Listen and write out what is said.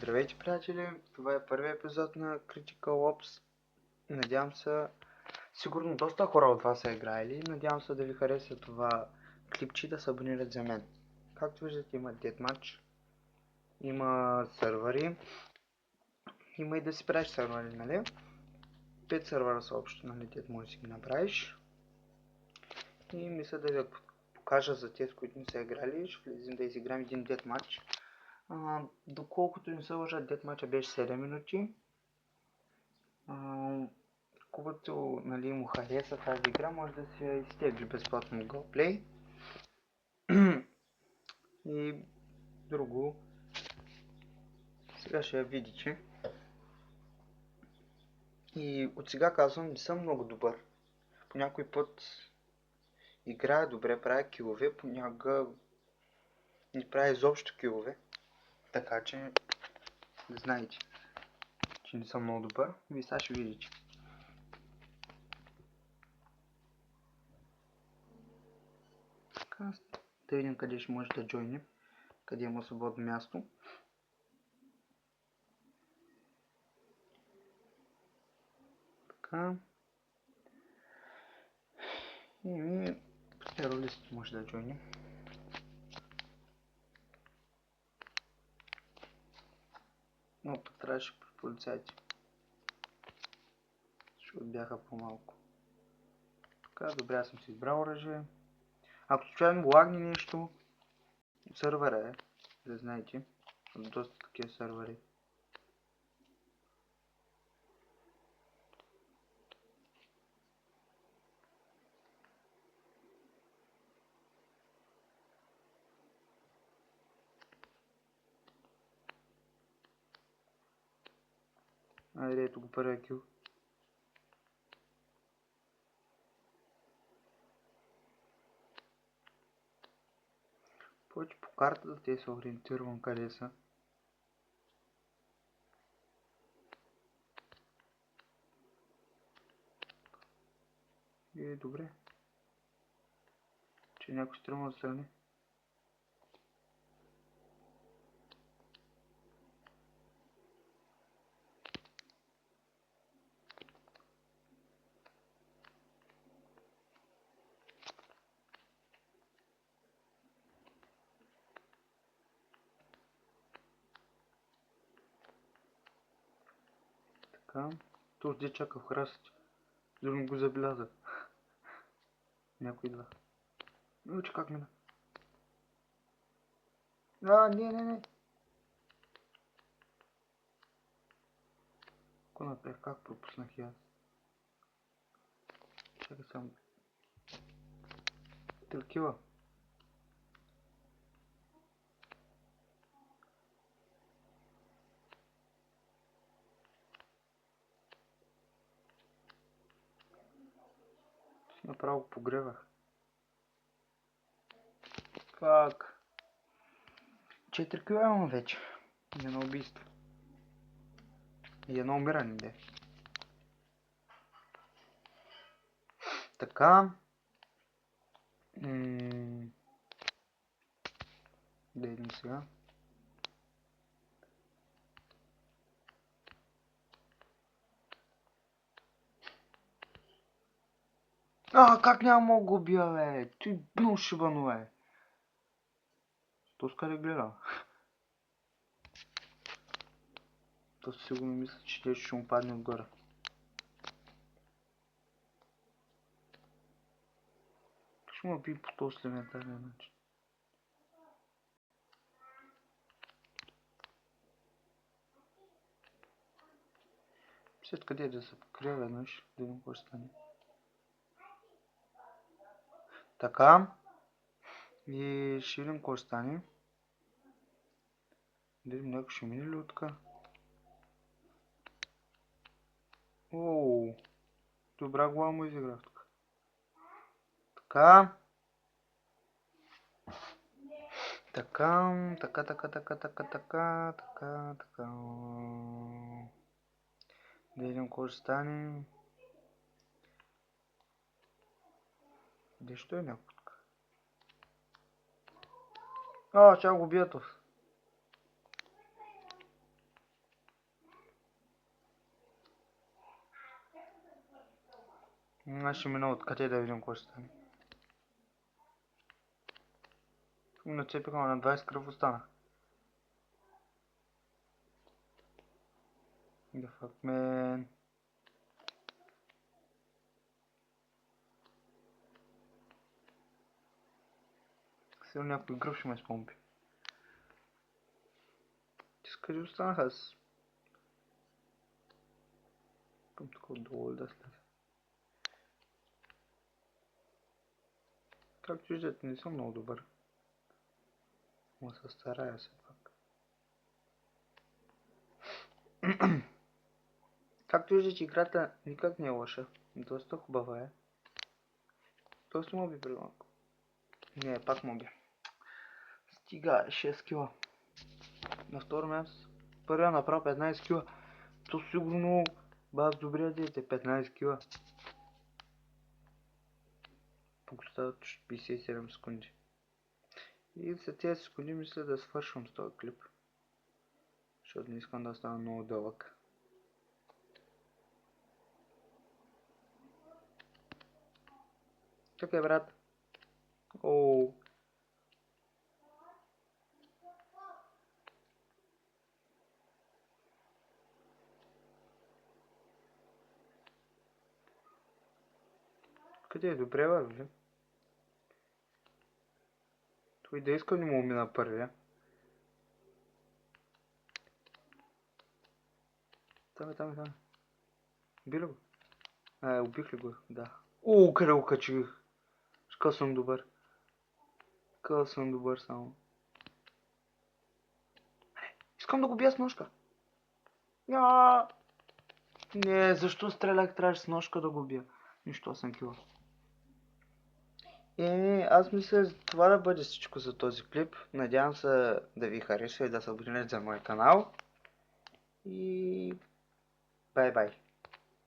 Здравейте, приятели! Това е първият епизод на Critical Ops. Надявам се, сигурно доста хора от вас са играели. Надявам се да ви хареса това клипче, да се абонират за мен. Както виждате, има Deathmatch, има сървъри, има и да си правиш сървъри, нали? 5 сървъра са общо, нали, дет можеш да си ги направиш. И мисля да ви покажа за тези, които не са играли. Ще влезем да изиграем един Deathmatch. Доколкото не се лъжа, Deathmatch беше 7 минути. Когато, нали, му хареса тази игра, може да се изтегли безплатно Google Play. И друго, сега ще я видите. И от сега казвам, не съм много добър. По някой път играя добре, правя килове, понякога не правя изобщо килове. Така че, да знаете, че не съм много добър. И сега ще видите. Така, да видим къде ще може да джойнем, къде има свободно място. Така. И терорист може да джойнем. Но тук трябваше при полицайите. Защото бяха по-малко. Така, добре, аз съм си избрал оръжие. Ако случайно лагни нещо, сървъра е, да знаете. Доста такива сървъри. Айде, ето го първия кил. Повече по картата те се ориентирам къде са. И добре. Че някой стръмва отстрани. Така. Тук де чака в храстите. Дори не го забелязах. Някой идва. Че как мина? Не. Какво направих? Как пропуснах и аз? Чакай само. 3 кила. Направо погревах. Как? 4 кила имам вече. И едно убийство. И едно умиране, де. Така. Да идем сега. Как няма го убия, бе? Ти много шибано, бе. То скъде гледа. То сигурно мисля, че нещо ще му падне отгоре. Ще му би по този елементарния начин. След къде да се покрия веднъж, да видим какво ще стане. Така. И ще видим какво ще стане. Да видим някой ще мине ли от тука. Оу. Добра глава му изиграх тук. Така. Така. Да видим какво ще стане. Дещо е някой тук? Ще го бият. Аз ще мина откъде да видим какво ще стане. Нацепиха на 20 кръв остана. The fuck, man. Сигурно някой гръб ще ме спомпи. Ти скъде останах аз? Към тук отдолу да след. Както виждате, не съм много добър. Ма се старая се пак. Както виждате, играта никак не е лоша. Доста хубава е. Доста моби при малко. Не, пак моби. Стига, 6 кила. На второ място. Първия направо 15 кила. То сигурно баз добрия дете, 15 кила. Тук остават 57 секунди. И за тези секунди мисля да свършвам с този клип. Защото не искам да остана много дълъг. Чакай, брат. Оу. Къде е? Добре, бе? Той да иска не му мина първия. Там. Би ли го? Убих ли го? Да. Къде го качих? Къде съм добър. Къде съм добър само. Искам да го бия с ножка. Не, защо стрелях? Трябваше с ножка да го бия. Нищо, съм кила. Аз мисля това да бъде всичко за този клип. Надявам се да ви хареса и да се абонирате за моя канал. И бай-бай.